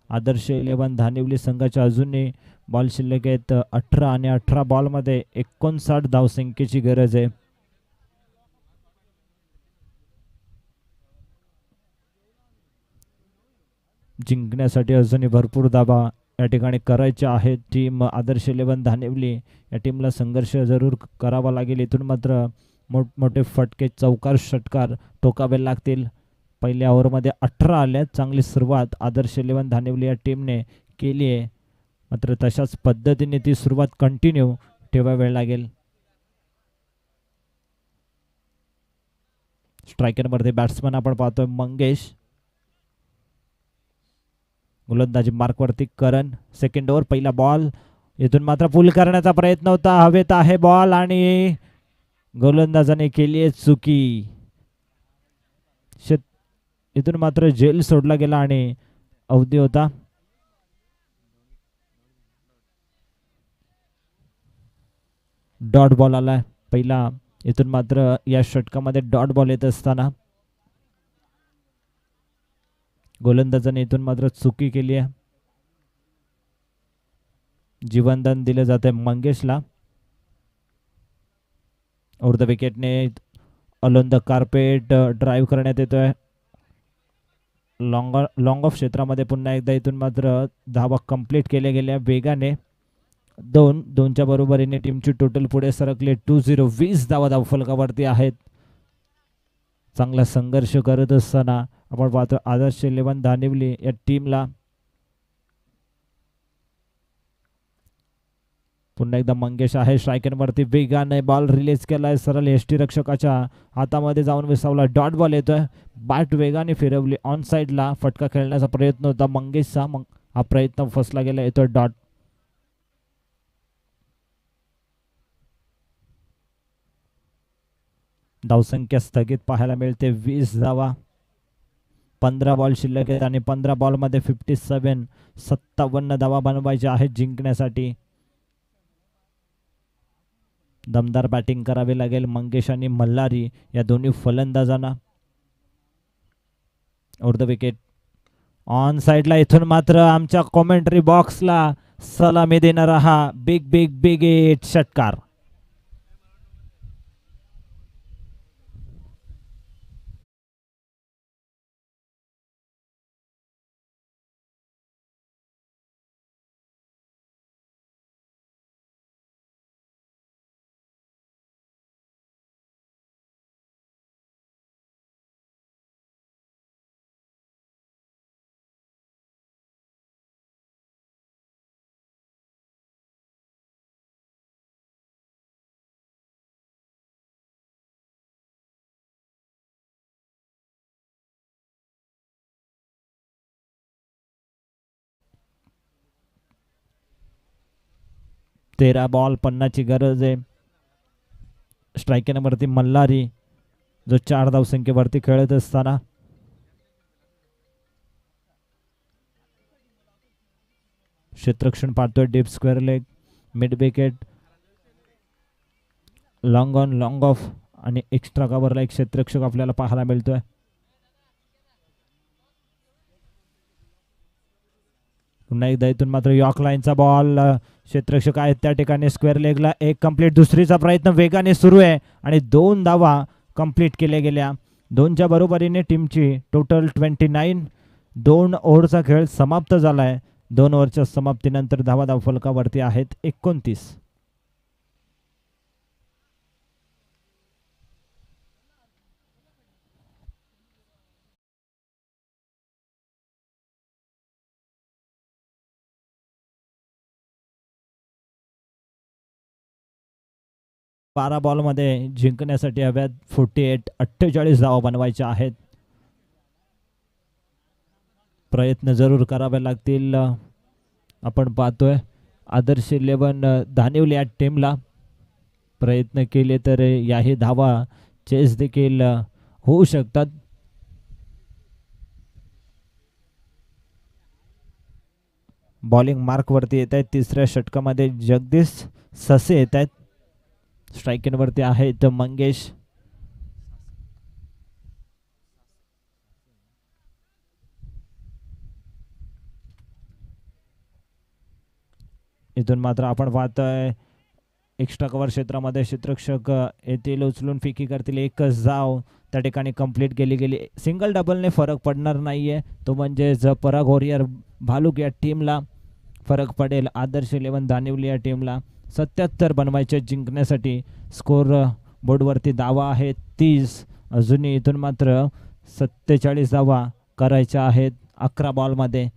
आदर्श 11 धानिवली संघाच्या अजूनही बॉल शिल्लक आहेत 18 आणि 18 बॉलमध्ये 59 धावसंख्येची गरज आहे. जिंकण्यासाठी अजूनही भरपूर धावा या ठिकाणी करायच्या आहेत. टीम आदर्श 11 धानिवली या टीमला संघर्ष जरूर करावा लागेल. इथून मात्र मोठमोठे फटके चौकार षटकार ठोकावे लागतील. पहिल्या ओव्हरमध्ये 18 आल्या. चांगली सुरुवात आदर्श 11 धानिवली या टीमने केली आहे, मात्र तशाच पद्धतीने ती सुरुवात कंटिन्यू ठेवा वेळ लागेल. स्ट्रायकरमध्ये बॅट्समन आपण पाहतोय मंगेश. गोलंदाजी मार्कवरती करण. सेकंड ओव्हर पहिला बॉल. इथून मात्र पुल करण्याचा प्रयत्न होता. हवेत आहे बॉल आणि गोलंदाजाने केली आहे चुकी. इथून मात्र झेल सोडला गेला आणि अवधी होता. डॉट बॉल आला पहिला. इथून मात्र या षटकामध्ये डॉट बॉल येत असताना गोलंदाजाने इथून मात्र चुकी केली आहे. जीवनदान दिलं जाते मंगेशला. ओव्हर द विकेटने अलोन द कार्पेट ड्राईव्ह करण्यात येतोय. लॉंग ऑफ क्षेत्रामध्ये पुन्हा एकदा इथून मात्र धावा कंप्लीट केल्या गेल्या वेगाने. 2-2च्या बरोबरीने टीमची टोटल पुढे सरकले 2-0. 20 धावा धावफलकावरती आहेत. चांगला संघर्ष करत असताना आपण पाहतो आदर्श 11 धानिवली या टीमला पुन्हा एकदा मंगेश आहे स्ट्रायकरवरती. वेगाने बॉल रिलीज केलाय. सरळ यष्टीरक्षकाच्या हातामध्ये जाऊन विसावला. डॉट बॉल येतोय. बॅट वेगाने फिरवली. ऑन साईडला फटका खेळण्याचा प्रयत्न होता मंगेशचा. मग हा प्रयत्न फसला गेला. येतोय डॉट. धावसंख्या स्थगित पाहायला मिळते 20 धावा. 15 बॉल शिल्लक आहेत आणि 15 बॉलमध्ये 57 धावा बनवायच्या आहेत जिंकण्यासाठी. दमदार बॅटिंग करावी लागेल मंगेश आणि मल्हारी या दोन्ही फलंदाजांना. ओव्हर द विकेट ऑन साईडला. इथून मात्र आमच्या कॉमेंट्री बॉक्सला सलामी देणारा हा बिग बिग बिग एट षटकार. तेरा बॉल 50ची गरज आहे. स्ट्रायकरवरती मल्हारी जो 4 धावसंख्येवरती खेळत असताना क्षेत्ररक्षण पाहतोय. Deep square leg. Mid wicket. Long on long of आणि एक्स्ट्रा कव्हरला एक क्षेत्ररक्षक आपल्याला पाहायला मिळतोय. पुन्हा एकदा इथून मात्र यॉर्क लाईनचा बॉल. क्षेत्ररक्षक आहेत त्या ठिकाणी. स्क्वेअर लेगला एक कंप्लीट. दुसरीचा प्रयत्न वेगाने सुरू आहे आणि 2 धावा कंप्लीट केल्या गेल्या. 2च्या बरोबरीने टीमची टोटल 29. 2 ओव्हरचा खेळ समाप्त झालाय. 2 ओव्हरच्या समाप्तीनंतर धावा धावफलकावरती आहेत 29. बारा बॉलमध्ये जिंकण्यासाठी हव्यात 48 धावा बनवायच्या आहेत. प्रयत्न जरूर करावे लागतील. आपण पाहतोय आदर्श 11 धानिवली या टीमला प्रयत्न केले तर याही धावा चेस देखील होऊ शकतात. बॉलिंग मार्कवरती येत आहेत. तिसऱ्या षटकामध्ये जगदीश ससे येत आहेत. स्ट्रायकरवरती आहेत मंगेश. इथून मात्र आपण पाहतोय एक्स्ट्रा कव्हर क्षेत्रामध्ये क्षेत्ररक्षक येथील उचलून फिकी करतील. एकच धाव त्या ठिकाणी कंप्लीट केली गेली. सिंगल डबलने फरक पडणार नाहीये. तो म्हणजे पराग वॉरियर भालुक या टीमला फरक पडेल. आदर्श 11 धानिवली या टीमला 77 बनवायचे जिंकण्यासाठी. स्कोर बोर्डवरती धावा आहे 30. अजूनही इथून मात्र 47 धावा करायच्या आहेत 11 बॉलमध्ये.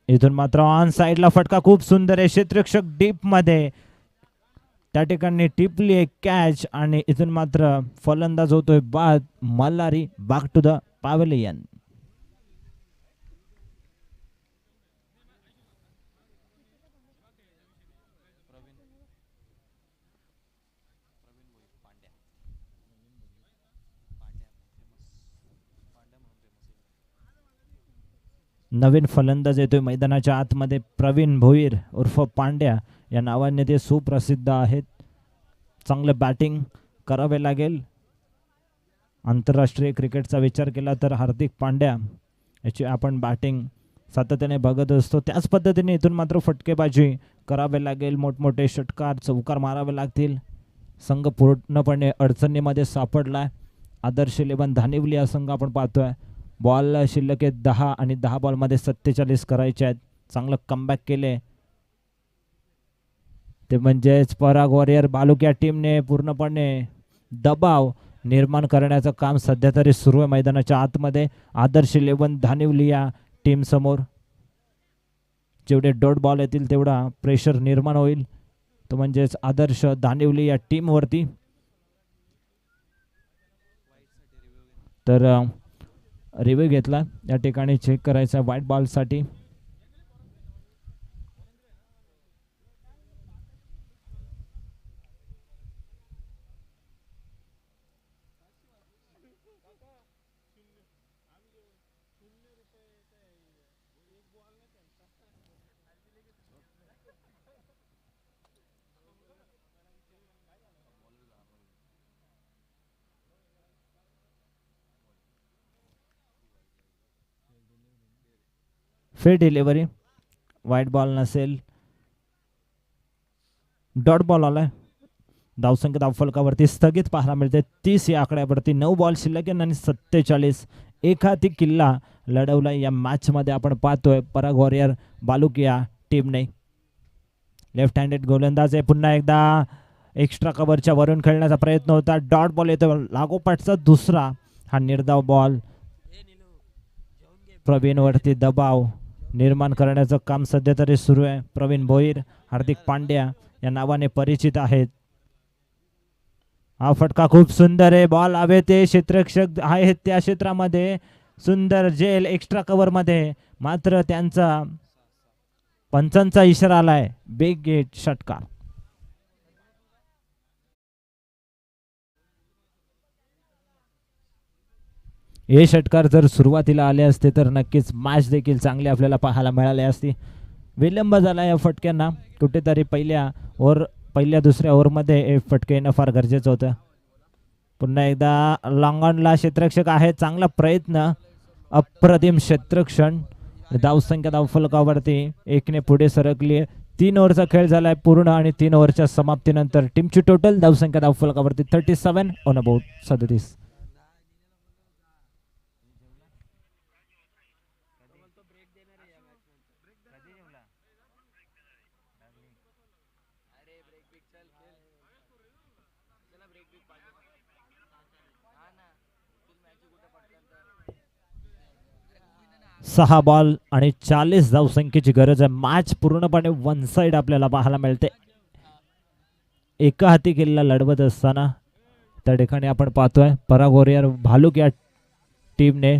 इथून मात्र ऑन साइडला फटका खूप सुंदर आहे, क्षेत्ररक्षक डीप मध्ये त्या ठिकाणी टिपली एक कॅच आणि इथून मात्र फलंदाज होतोय बाद. Malhari back to the pavilion. नवीन फलंदाज येतोय मैदानाच्या आतमध्ये, प्रवीण भोईर उर्फ पांड्या या नावाने ते सुप्रसिद्ध आहेत. चांगलं बॅटिंग करावे लागेल. आंतरराष्ट्रीय क्रिकेटचा विचार केला तर हार्दिक पांड्या याची आपण बॅटिंग सातत्याने बघत असतो. त्याच पद्धतीने इथून मात्र फटकेबाजी करावे लागेल, मोठमोठे षटकार चौकार मारावे लागतील. संघ पूर्णपणे अडचणीमध्ये सापडलाय. आदर्श 11 धानिवली हा संघ आपण पाहतोय. बॉल शिल्लक आहेत 10 आणि 10 बॉलमध्ये 47 करायचे आहेत. चांगलं कमबॅक केले ते म्हणजेच पराग वॉरियर बालुक या टीमने पूर्णपणे दबाव निर्माण करण्याचं काम सध्या तरी सुरू आहे मैदानाच्या आतमध्ये. आदर्श 11 धानिवली या टीम समोर जेवढे डॉट बॉल येतील तेवढा प्रेशर निर्माण होईल, तो म्हणजेच आदर्श धानिवली या टीमवरती. तर रिव्ह्यू घेतला या ठिकाणी, चेक करायचा व्हाईट बॉलसाठी. फेर डिलिव्हरी, व्हाईट बॉल नसेल, डॉट बॉल आलाय. धावसंख्या धावफलकावरती स्थगित पाहायला मिळते 30 या आकड्यावरती. 9 बॉल शिल्लक आणि 47 एकाहाती किल्ला लढवला या मॅच मध्ये आपण पाहतोय पराग वॉरियर बालुक या टीमने. लेफ्ट हँडेड गोलंदाज आहे. पुन्हा एकदा एक्स्ट्रा कव्हरच्या वरून खेळण्याचा प्रयत्न होता. डॉट बॉल येतो लागोपाठचा दुसरा. हा निर्धाव बॉल. प्रवीण वरती दबाव निर्माण करण्याचं काम सध्या तरी सुरू आहे. प्रवीण भोईर हार्दिक पांड्या या नावाने परिचित आहेत. हा फटका खूप सुंदर आहे. बॉल हवे ते क्षेत्ररक्षक आहेत त्या क्षेत्रामध्ये. सुंदर जेल एक्स्ट्रा कव्हर मध्ये, मात्र त्यांचा पंचांचा इशारा आलाय. बिग गेट षटकार. हे षटकार जर सुरुवातीला आले असते तर नक्कीच मॅच देखील चांगली आपल्याला पाहायला मिळाली असती. विलंब झाला या फटक्यांना. कुठेतरी पहिल्या दुसऱ्या ओव्हरमध्ये हे फटके येणं फार गरजेचं होतं. पुन्हा एकदा लॉंगॉनला क्षेत्ररक्षक आहे. चांगला प्रयत्न, अप्रतिम क्षेत्ररक्षण. धावसंख्या धावफलकावरती 1 ने पुढे सरकली. 3 ओव्हरचा खेळ झालाय पूर्ण आणि 3 ओव्हरच्या समाप्तीनंतर टीमची टोटल धावसंख्या धावफलकावरती 37 ऑन अबाउट 37. सहा बॉल आणि 40 धावसंख्येची गरज आहे. मॅच पूर्णपणे वन साइड आपल्याला पाहायला मिळते. एका हाती किल्ला लढवत असताना त्या ठिकाणी आपण पाहतोय पराग वॉरियर भालुक या टीमने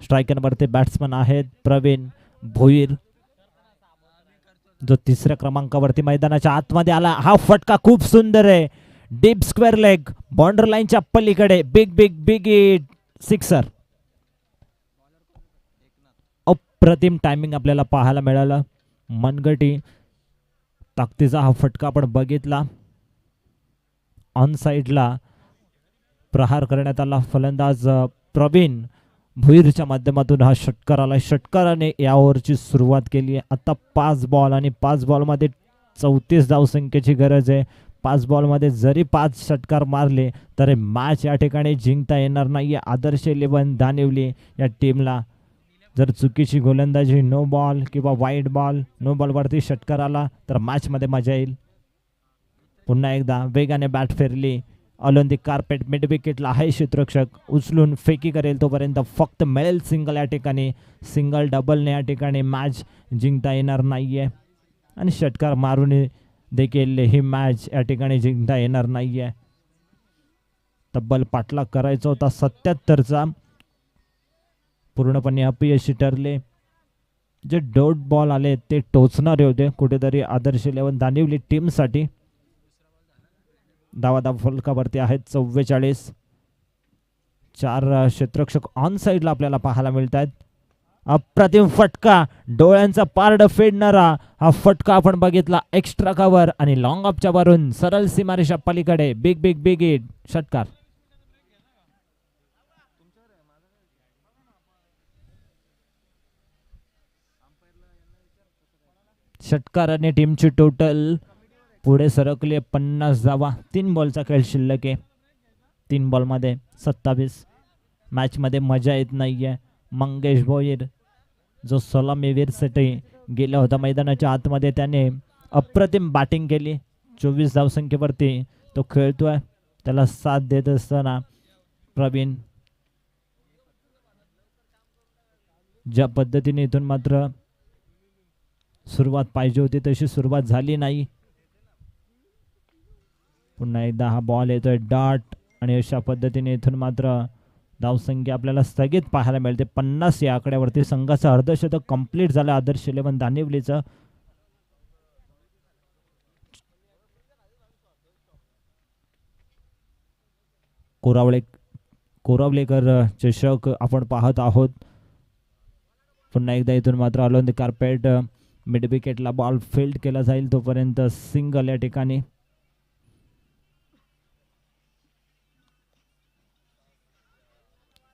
स्ट्रायकरवरती बॅट्समन आहेत प्रवीण भोईर, जो 3ऱ्या क्रमांकावरती मैदानाच्या आतमध्ये आला. हा फटका खूप सुंदर आहे. डीप स्क्वेअर लेग, बॉर्डर लाईनच्या पलीकडे. Big big big it sixer. अप्रतिम टायमिंग आपल्याला पाहायला मिळालं. मनगटी ताकदीचा हा फटका आपण बघितला. ऑन साइडला प्रहार करण्यात आला. फलंदाज प्रवीण भुईरच्या माध्यमातून हा षटकार आला. षटकाराने या ओव्हरची सुरुवात केली. आता 5 बॉल आणि 5 बॉलमध्ये 34 धावसंख्येची गरज आहे. 5 बॉलमध्ये जरी 5 षटकार मारले तर मॅच या ठिकाणी जिंकता येणार नाही. आदर्श 11 दानिवली या टीमला जर चुकीची गोलंदाजी, नो बॉल किंवा वाईड बॉल, नो बॉलवरती षटकार आला तर मॅचमध्ये मजा येईल. पुन्हा एकदा वेगाने बॅट फिरली, ऑन दी कार्पेट, मिड विकेटला आहे क्षेत्ररक्षक, उचलून फेकी करेल तोपर्यंत फक्त मिळेल सिंगल. या ठिकाणी सिंगल डबलने या ठिकाणी मॅच जिंकता येणार नाहीये आणि षटकार मारून देखील ही मॅच या ठिकाणी जिंकता येणार नाहीये. तब्बल पाठलाग करायचा होता 77चा, पूर्णपणे अपयशी ठरले. जे डॉट बॉल आले ते टोचणारे होते कुठेतरी आदर्श 11 दानिवली टीमसाठी. धावा फलकावरती आहेत 44. 4 क्षेत्ररक्षक ऑन साईडला आपल्याला पाहायला मिळत आहेत. अप्रतिम फटका, डोळ्यांचा पारड फेडणारा हा फटका आपण बघितला. एक्स्ट्रा कव्हर आणि लॉंग ऑफच्या वरून सरळ सीमारेषा पलीकडे बिग बिग बिग हिट षटकार. षटकाराने टीमची टोटल पुढे सरकले 50 धावा. 3 बॉलचा खेळ शिल्लक आहे. 3 बॉलमध्ये 27. मॅचमध्ये मजा येत नाहीये. मंगेश भोईर जो सलामीवीरसाठी गेला होता मैदानाच्या आतमध्ये, त्याने अप्रतिम बॅटिंग केली. 24 धावसंख्येवरती तो खेळतोय. त्याला साथ देत असताना प्रवीण ज्या पद्धतीने इथून मात्र सुरुवात पाहिजे होती तशी सुरुवात झाली नाही. पुन्हा एकदा हा बॉल येतोय डॉट आणि अशा पद्धतीने इथून मात्र धावसंख्या आपल्याला स्थगित पाहायला मिळते. 50 या आकड्यावरती संघाचं अर्धशतक कंप्लीट झालं आदर्श 11 दानिवलीचं. कोरावलेकर चषक आपण पाहत आहोत. पुन्हा एकदा इथून मात्र ऑन द कार्पेट, मिड विकेटला बॉल फील्ड केला जाईल तोपर्यंत सिंगल या ठिकाणी.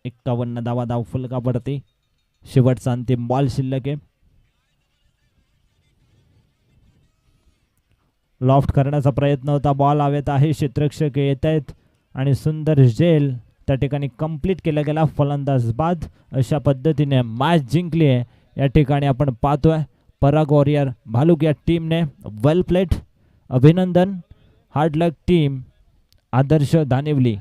एक्कावन्न धावा धावफलकावरती. शेवटचा अंतिम बॉल शिल्लक आहे. लॉफ्ट करण्याचा प्रयत्न होता, बॉल हवेत आहे, क्षेत्ररक्षक येत आहेत आणि सुंदर झेल त्या ठिकाणी कंप्लीट केला गेला फलंदाज बाद. अशा पद्धतीने मॅच जिंकली आहे या ठिकाणी आपण पाहतोय. पराग वॉरियर भालुक या टीमने. वेल प्लेड, अभिनंदन, हार्ड लक टीम आदर्श दानिवली.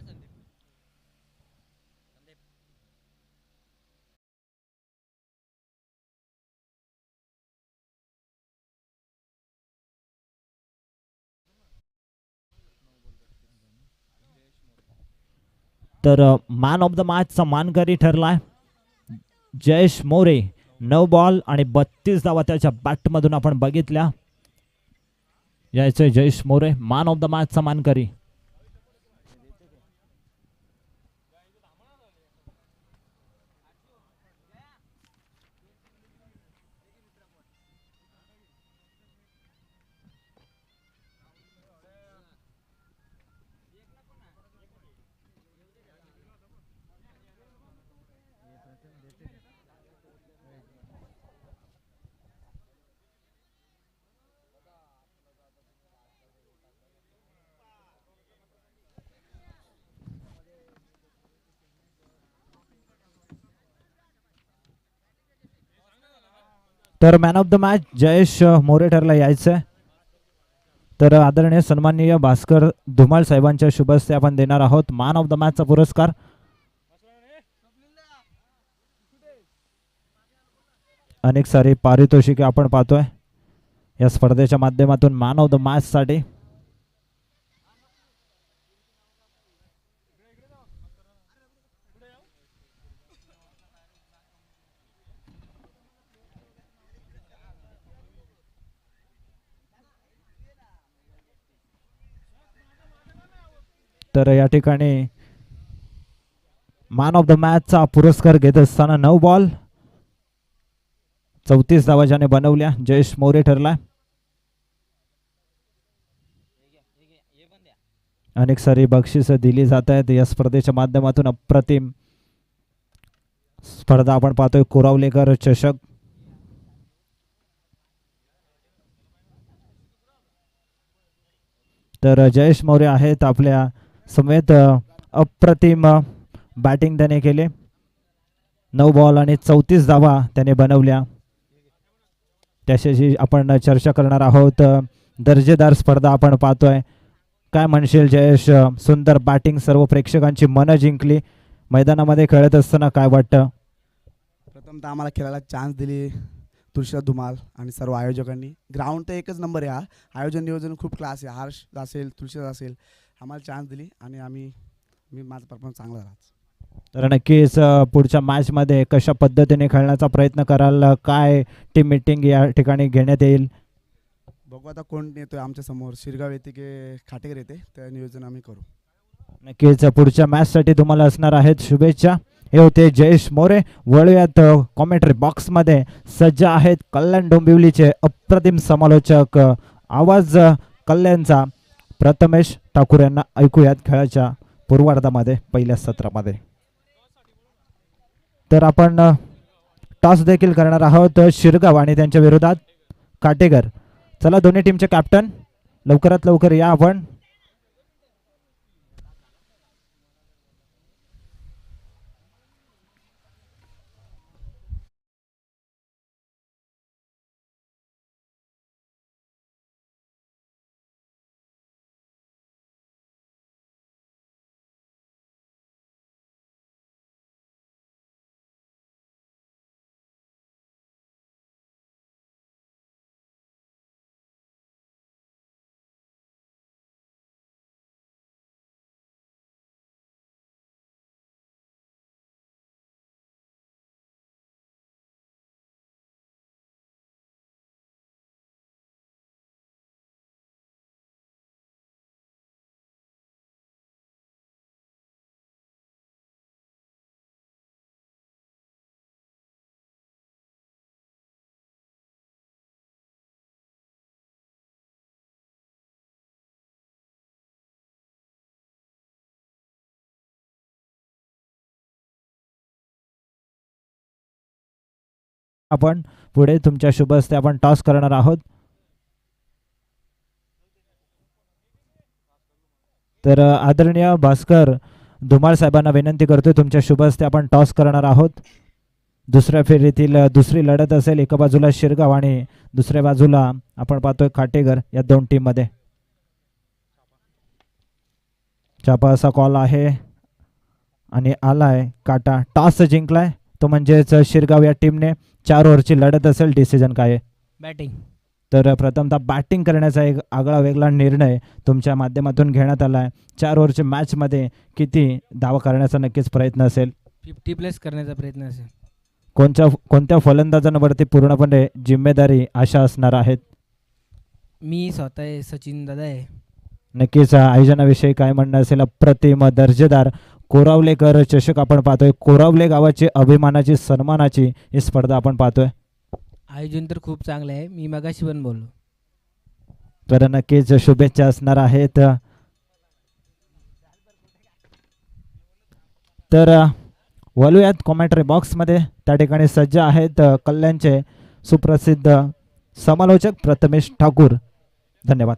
तर मॅन ऑफ द मॅचचा मानकरी ठरलाय जयेश मोरे. 9 बॉल आणि 32 धावा त्याच्या बॅटमधून आपण बघितल्या. यायचं Jayesh More man of the मॅचचा मानकरी. तर man of the match Jayesh More ठरला यायचं. तर आदरणीय सन्माननीय भास्कर धुमाळ साहेबांच्या शुभ हस्ते आपण देणार आहोत मॅन ऑफ द मॅचचा पुरस्कार. अनेक सारी पारितोषिके आपण पाहतोय या स्पर्धेच्या माध्यमातून मॅन ऑफ द मॅच साठी. तर या ठिकाणी मॅन ऑफ द मॅचचा पुरस्कार घेत असताना 9 बॉल 34 धावा ज्याने बनवल्या जयेश मोरे ठरला. अनेक सारी बक्षिस दिली जात आहेत या स्पर्धेच्या माध्यमातून. अप्रतिम स्पर्धा आपण पाहतोय. कोरावलेकर चषक. तर जयेश मोरे आहेत आपल्या समेत. अप्रतिम बॅटिंग त्याने केले. 9 बॉल आणि 34 धावा त्याने बनवल्या. त्याच्याशी आपण चर्चा करणार आहोत. दर्जेदार स्पर्धा आपण पाहतोय. काय म्हणशील जयेश? सुंदर बॅटिंग, सर्व प्रेक्षकांची मनं जिंकली. मैदानामध्ये खेळत असताना काय वाटतं? प्रथमतः आम्हाला खेळायला चान्स दिली तुळशीराज धुमाल आणि सर्व आयोजकांनी. ग्राउंड तर एकच नंबर आहे. हा आयोजन नियोजन खूप क्लास आहे. हर्ष असेल, तुळशीराज असेल, आम्हाला चान्स दिली आणि मी माझा परफॉर्मन्स चांगला झाला. तर नक्कीच पुढच्या मॅचमध्ये कशा पद्धतीने खेळण्याचा प्रयत्न कराल? काय टीम मीटिंग या ठिकाणी घेण्यात येईल? बघू आता कोण येतोय आमच्या समोर. शिरगाव येते की खाटेकर येते, त्या नियोजन आम्ही करू. नक्कीच पुढच्या मॅचसाठी तुम्हाला असणार आहेत शुभेच्छा. हे होते जयेश मोरे. वळूयात कॉमेंट्री बॉक्समध्ये. सज्ज आहेत कल्याण डोंबिवलीचे अप्रतिम समालोचक. आवाज कल्याणचा प्रथमेश ठाकूर यांना ऐकूयात खेळाच्या पूर्वार्धामध्ये पहिल्या सत्रामध्ये. तर आपण टॉस देखील करणार आहोत. शिरगाव आणि त्यांच्या विरोधात काटेकर. चला दोन्ही टीमचे कॅप्टन लवकरात लवकर या आपण. आपण पुढे तुमच्या शुभ हस्ते आपण टॉस करणार आहोत. तर आदरणीय भास्कर धुमाळ साहेबांना विनंती करतोय, तुमच्या शुभ हस्ते आपण टॉस करणार आहोत. दुसऱ्या फेरीतील दुसरी लढत असेल. एका बाजूला शिरगाव आणि दुसऱ्या बाजूला आपण पाहतोय खाटेकर. या दोन टीम मध्ये चापा असा कॉल आहे आणि आलाय काटा. टॉस जिंकलाय तो म्हणजेच शिरगाव या टीमने. 4 ओव्हरची लढत असेल. डिसिजन काय आहे? बॅटिंग. तर प्रथमतः बॅटिंग करण्याचा एक आगळा वेगळा निर्णय तुमच्या माध्यमातून घेण्यात आला आहे. 4 ओव्हरच्या मॅचमध्ये किती धावा करण्याचा नक्कीच प्रयत्न असेल? 50+ करण्याचा प्रयत्न असेल. कोणत्या फलंदाजांवरती पूर्णपणे जिम्मेदारी अशा असणार आहेत? मी स्वतः आहे, सचिन दादा आहे. नक्कीच आयोजनाविषयी काय म्हणणं असेल? अप्रतिम दर्जेदार कोरावलेकर चषक आपण पाहतोय. कोरावले गावाची अभिमानाची सन्मानाची ही स्पर्धा आपण पाहतोय. आयोजन तर खूप चांगलं आहे. मी मगाशी पण बोललो. तर नक्कीच शुभेच्छा असणार आहेत. तर वळूयात कॉमेंट्री बॉक्समध्ये. त्या ठिकाणी सज्ज आहेत कल्याणचे सुप्रसिद्ध समालोचक प्रथमेश ठाकूर. धन्यवाद.